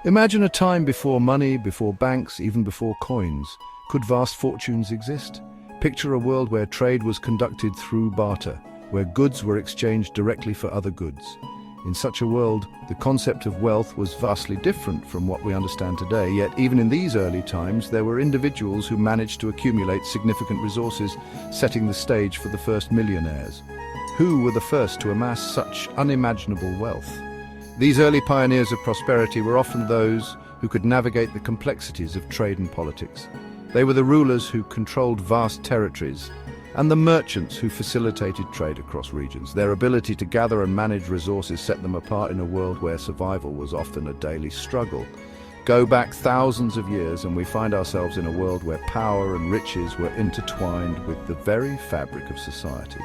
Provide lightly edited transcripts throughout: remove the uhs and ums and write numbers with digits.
Imagine a time before money, before banks, even before coins. Could vast fortunes exist? Picture a world where trade was conducted through barter, where goods were exchanged directly for other goods. In such a world, the concept of wealth was vastly different from what we understand today, yet even in these early times, there were individuals who managed to accumulate significant resources, setting the stage for the first millionaires. Who were the first to amass such unimaginable wealth? These early pioneers of prosperity were often those who could navigate the complexities of trade and politics. They were the rulers who controlled vast territories, and the merchants who facilitated trade across regions. Their ability to gather and manage resources set them apart in a world where survival was often a daily struggle. Go back thousands of years and we find ourselves in a world where power and riches were intertwined with the very fabric of society.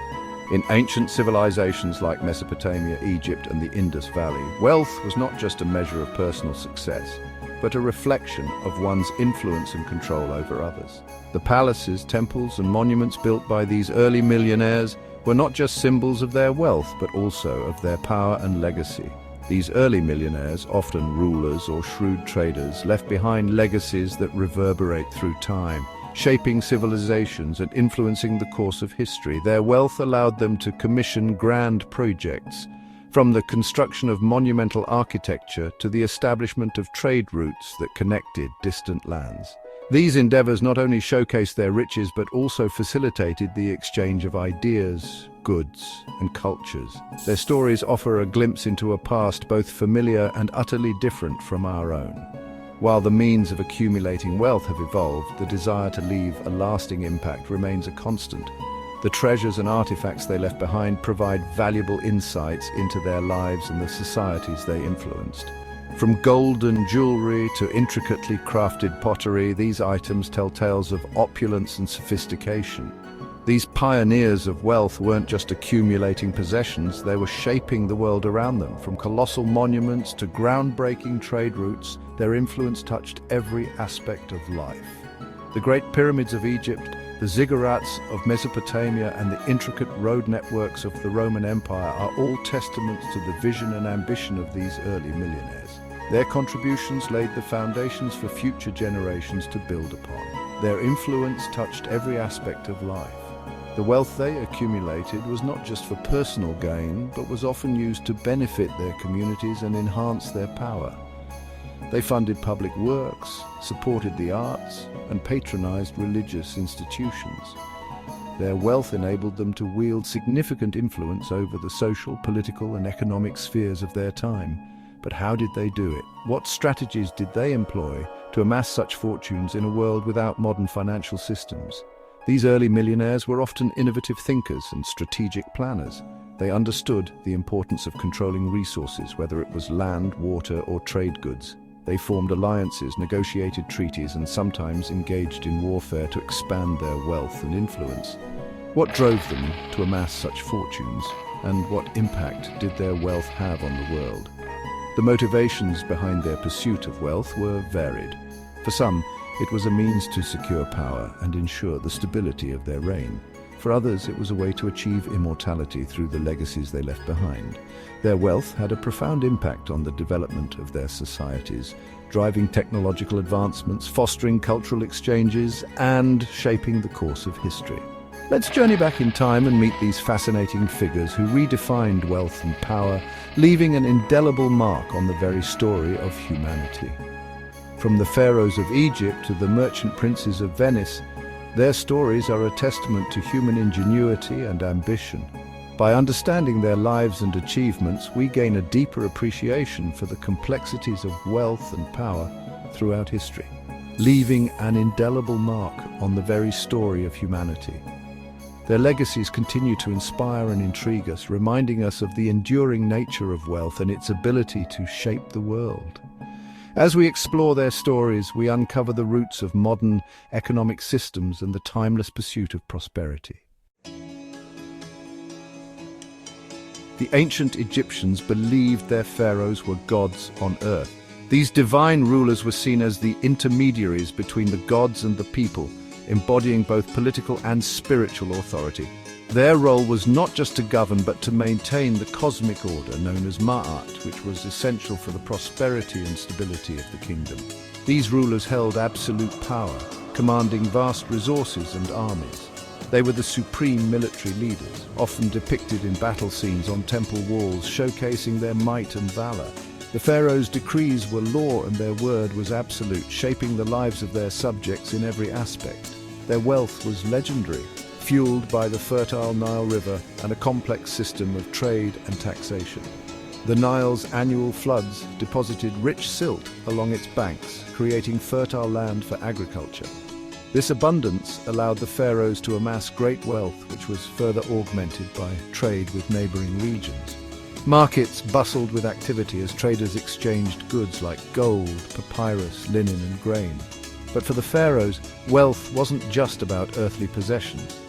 In ancient civilizations like Mesopotamia, Egypt, and the Indus Valley, wealth was not just a measure of personal success, but a reflection of one's influence and control over others. The palaces, temples, and monuments built by these early millionaires were not just symbols of their wealth, but also of their power and legacy. These early millionaires, often rulers or shrewd traders, left behind legacies that reverberate through time, shaping civilizations and influencing the course of history. Their wealth allowed them to commission grand projects, from the construction of monumental architecture to the establishment of trade routes that connected distant lands. These endeavors not only showcased their riches but also facilitated the exchange of ideas, goods, and cultures. Their stories offer a glimpse into a past both familiar and utterly different from our own. While the means of accumulating wealth have evolved, the desire to leave a lasting impact remains a constant. The treasures and artifacts they left behind provide valuable insights into their lives and the societies they influenced. From golden jewelry to intricately crafted pottery, these items tell tales of opulence and sophistication. These pioneers of wealth weren't just accumulating possessions, they were shaping the world around them. From colossal monuments to groundbreaking trade routes, their influence touched every aspect of life. The Great Pyramids of Egypt, the ziggurats of Mesopotamia, and the intricate road networks of the Roman Empire are all testaments to the vision and ambition of these early millionaires. Their contributions laid the foundations for future generations to build upon. Their influence touched every aspect of life. The wealth they accumulated was not just for personal gain, but was often used to benefit their communities and enhance their power. They funded public works, supported the arts, and patronized religious institutions. Their wealth enabled them to wield significant influence over the social, political, and economic spheres of their time. But how did they do it? What strategies did they employ to amass such fortunes in a world without modern financial systems? These early millionaires were often innovative thinkers and strategic planners. They understood the importance of controlling resources, whether it was land, water, or trade goods. They formed alliances, negotiated treaties, and sometimes engaged in warfare to expand their wealth and influence. What drove them to amass such fortunes, and what impact did their wealth have on the world? The motivations behind their pursuit of wealth were varied. For some, it was a means to secure power and ensure the stability of their reign. For others, it was a way to achieve immortality through the legacies they left behind. Their wealth had a profound impact on the development of their societies, driving technological advancements, fostering cultural exchanges, and shaping the course of history. Let's journey back in time and meet these fascinating figures who redefined wealth and power, leaving an indelible mark on the very story of humanity. From the pharaohs of Egypt to the merchant princes of Venice, their stories are a testament to human ingenuity and ambition. By understanding their lives and achievements, we gain a deeper appreciation for the complexities of wealth and power throughout history, leaving an indelible mark on the very story of humanity. Their legacies continue to inspire and intrigue us, reminding us of the enduring nature of wealth and its ability to shape the world. As we explore their stories, we uncover the roots of modern economic systems and the timeless pursuit of prosperity. The ancient Egyptians believed their pharaohs were gods on earth. These divine rulers were seen as the intermediaries between the gods and the people, embodying both political and spiritual authority. Their role was not just to govern but to maintain the cosmic order known as Ma'at, which was essential for the prosperity and stability of the kingdom. These rulers held absolute power, commanding vast resources and armies. They were the supreme military leaders, often depicted in battle scenes on temple walls, showcasing their might and valor. The pharaoh's decrees were law and their word was absolute, shaping the lives of their subjects in every aspect. Their wealth was legendary, fueled by the fertile Nile River and a complex system of trade and taxation. The Nile's annual floods deposited rich silt along its banks, creating fertile land for agriculture. This abundance allowed the pharaohs to amass great wealth, which was further augmented by trade with neighboring regions. Markets bustled with activity as traders exchanged goods like gold, papyrus, linen, and grain. But for the pharaohs, wealth wasn't just about earthly possessions.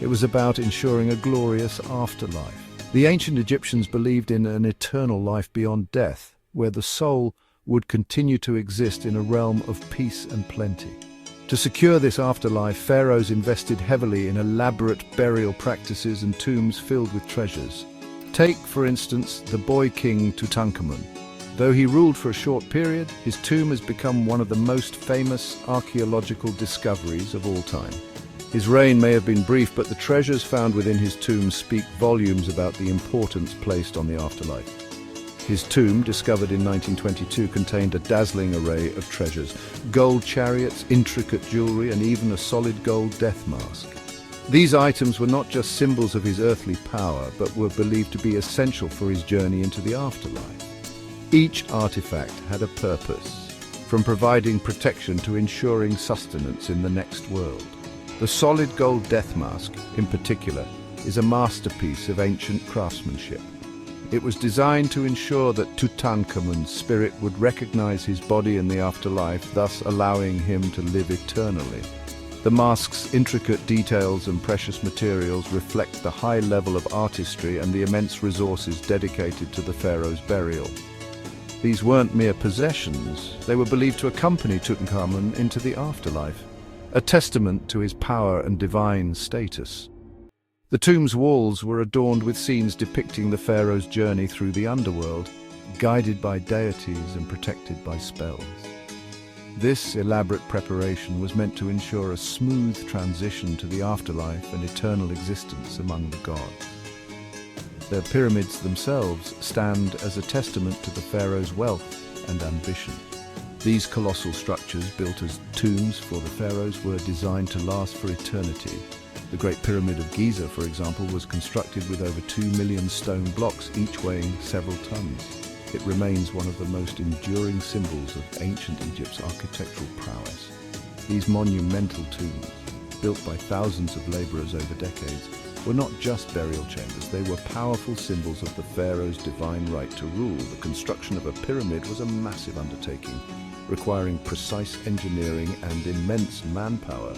It was about ensuring a glorious afterlife. The ancient Egyptians believed in an eternal life beyond death, where the soul would continue to exist in a realm of peace and plenty. To secure this afterlife, pharaohs invested heavily in elaborate burial practices and tombs filled with treasures. Take, for instance, the boy king Tutankhamun. Though he ruled for a short period, his tomb has become one of the most famous archaeological discoveries of all time. His reign may have been brief, but the treasures found within his tomb speak volumes about the importance placed on the afterlife. His tomb, discovered in 1922, contained a dazzling array of treasures: gold chariots, intricate jewelry, and even a solid gold death mask. These items were not just symbols of his earthly power, but were believed to be essential for his journey into the afterlife. Each artifact had a purpose, from providing protection to ensuring sustenance in the next world. The solid gold death mask, in particular, is a masterpiece of ancient craftsmanship. It was designed to ensure that Tutankhamun's spirit would recognize his body in the afterlife, thus allowing him to live eternally. The mask's intricate details and precious materials reflect the high level of artistry and the immense resources dedicated to the pharaoh's burial. These weren't mere possessions, they were believed to accompany Tutankhamun into the afterlife, a testament to his power and divine status. The tomb's walls were adorned with scenes depicting the pharaoh's journey through the underworld, guided by deities and protected by spells. This elaborate preparation was meant to ensure a smooth transition to the afterlife and eternal existence among the gods. The pyramids themselves stand as a testament to the pharaoh's wealth and ambition. These colossal structures, built as tombs for the pharaohs, were designed to last for eternity. The Great Pyramid of Giza, for example, was constructed with over 2 million stone blocks, each weighing several tons. It remains one of the most enduring symbols of ancient Egypt's architectural prowess. These monumental tombs, built by thousands of laborers over decades, were not just burial chambers, they were powerful symbols of the pharaoh's divine right to rule. The construction of a pyramid was a massive undertaking, requiring precise engineering and immense manpower.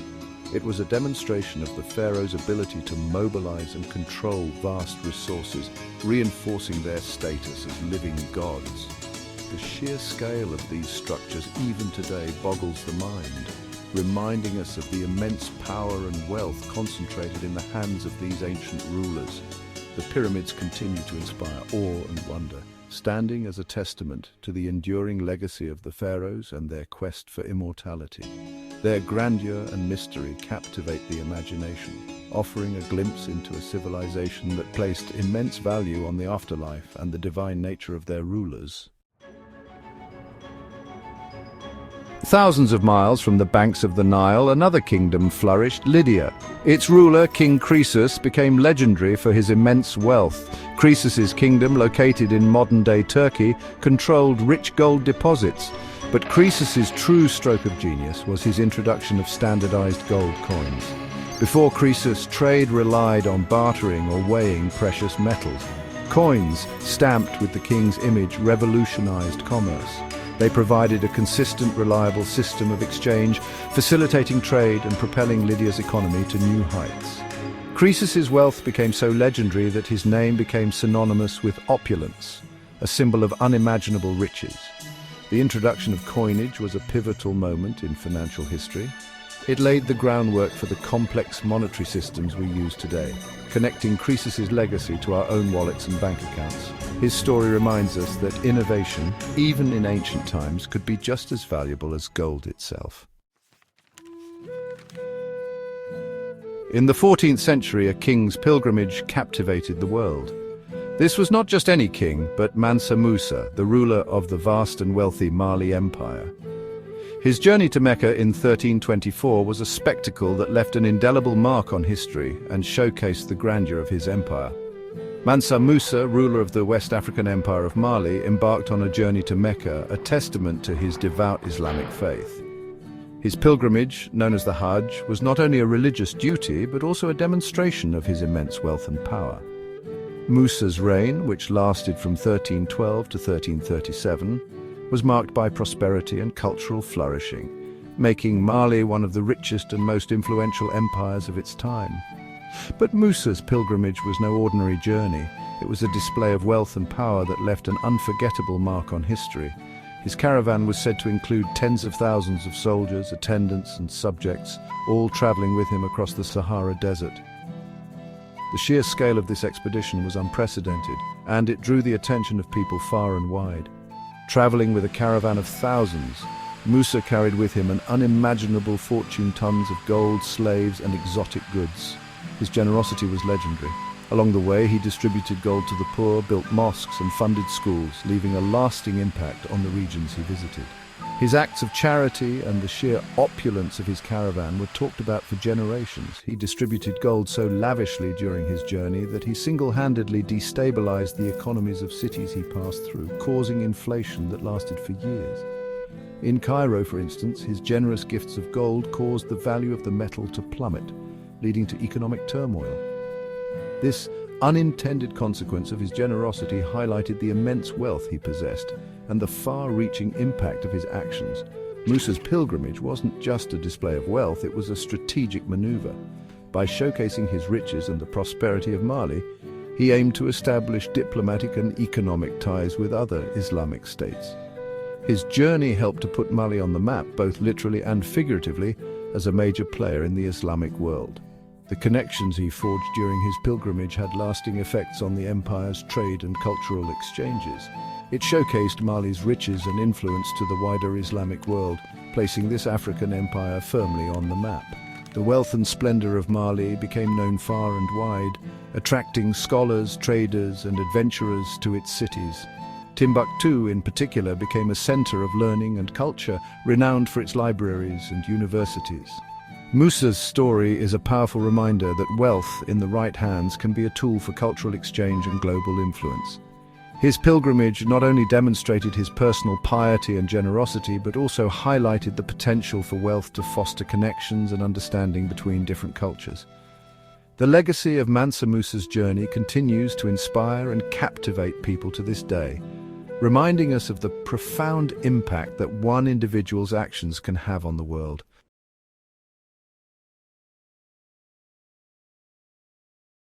It was a demonstration of the pharaoh's ability to mobilize and control vast resources, reinforcing their status as living gods. The sheer scale of these structures, even today, boggles the mind, reminding us of the immense power and wealth concentrated in the hands of these ancient rulers. The pyramids continue to inspire awe and wonder, standing as a testament to the enduring legacy of the pharaohs and their quest for immortality. Their grandeur and mystery captivate the imagination, offering a glimpse into a civilization that placed immense value on the afterlife and the divine nature of their rulers. Thousands of miles from the banks of the Nile, another kingdom flourished, Lydia. Its ruler, King Croesus, became legendary for his immense wealth. Croesus's kingdom, located in modern-day Turkey, controlled rich gold deposits. But Croesus's true stroke of genius was his introduction of standardized gold coins. Before Croesus, trade relied on bartering or weighing precious metals. Coins, stamped with the king's image, revolutionized commerce. They provided a consistent, reliable system of exchange, facilitating trade and propelling Lydia's economy to new heights. Croesus's wealth became so legendary that his name became synonymous with opulence, a symbol of unimaginable riches. The introduction of coinage was a pivotal moment in financial history. It laid the groundwork for the complex monetary systems we use today, connecting Croesus's legacy to our own wallets and bank accounts. His story reminds us that innovation, even in ancient times, could be just as valuable as gold itself. In the 14th century, a king's pilgrimage captivated the world. This was not just any king, but Mansa Musa, the ruler of the vast and wealthy Mali Empire. His journey to Mecca in 1324 was a spectacle that left an indelible mark on history and showcased the grandeur of his empire. Mansa Musa, ruler of the West African Empire of Mali, embarked on a journey to Mecca, a testament to his devout Islamic faith. His pilgrimage, known as the Hajj, was not only a religious duty, but also a demonstration of his immense wealth and power. Musa's reign, which lasted from 1312 to 1337, was marked by prosperity and cultural flourishing, making Mali one of the richest and most influential empires of its time. But Musa's pilgrimage was no ordinary journey. It was a display of wealth and power that left an unforgettable mark on history. His caravan was said to include tens of thousands of soldiers, attendants and subjects, all traveling with him across the Sahara Desert. The sheer scale of this expedition was unprecedented, and it drew the attention of people far and wide. Traveling with a caravan of thousands, Musa carried with him an unimaginable fortune, tons of gold, slaves and exotic goods. His generosity was legendary. Along the way, he distributed gold to the poor, built mosques and funded schools, leaving a lasting impact on the regions he visited. His acts of charity and the sheer opulence of his caravan were talked about for generations. He distributed gold so lavishly during his journey that he single-handedly destabilized the economies of cities he passed through, causing inflation that lasted for years. In Cairo, for instance, his generous gifts of gold caused the value of the metal to plummet, leading to economic turmoil. This unintended consequence of his generosity highlighted the immense wealth he possessed and the far-reaching impact of his actions. Musa's pilgrimage wasn't just a display of wealth, it was a strategic maneuver. By showcasing his riches and the prosperity of Mali, he aimed to establish diplomatic and economic ties with other Islamic states. His journey helped to put Mali on the map, both literally and figuratively, as a major player in the Islamic world. The connections he forged during his pilgrimage had lasting effects on the empire's trade and cultural exchanges. It showcased Mali's riches and influence to the wider Islamic world, placing this African empire firmly on the map. The wealth and splendor of Mali became known far and wide, attracting scholars, traders, and adventurers to its cities. Timbuktu, in particular, became a center of learning and culture, renowned for its libraries and universities. Musa's story is a powerful reminder that wealth in the right hands can be a tool for cultural exchange and global influence. His pilgrimage not only demonstrated his personal piety and generosity, but also highlighted the potential for wealth to foster connections and understanding between different cultures. The legacy of Mansa Musa's journey continues to inspire and captivate people to this day, reminding us of the profound impact that one individual's actions can have on the world.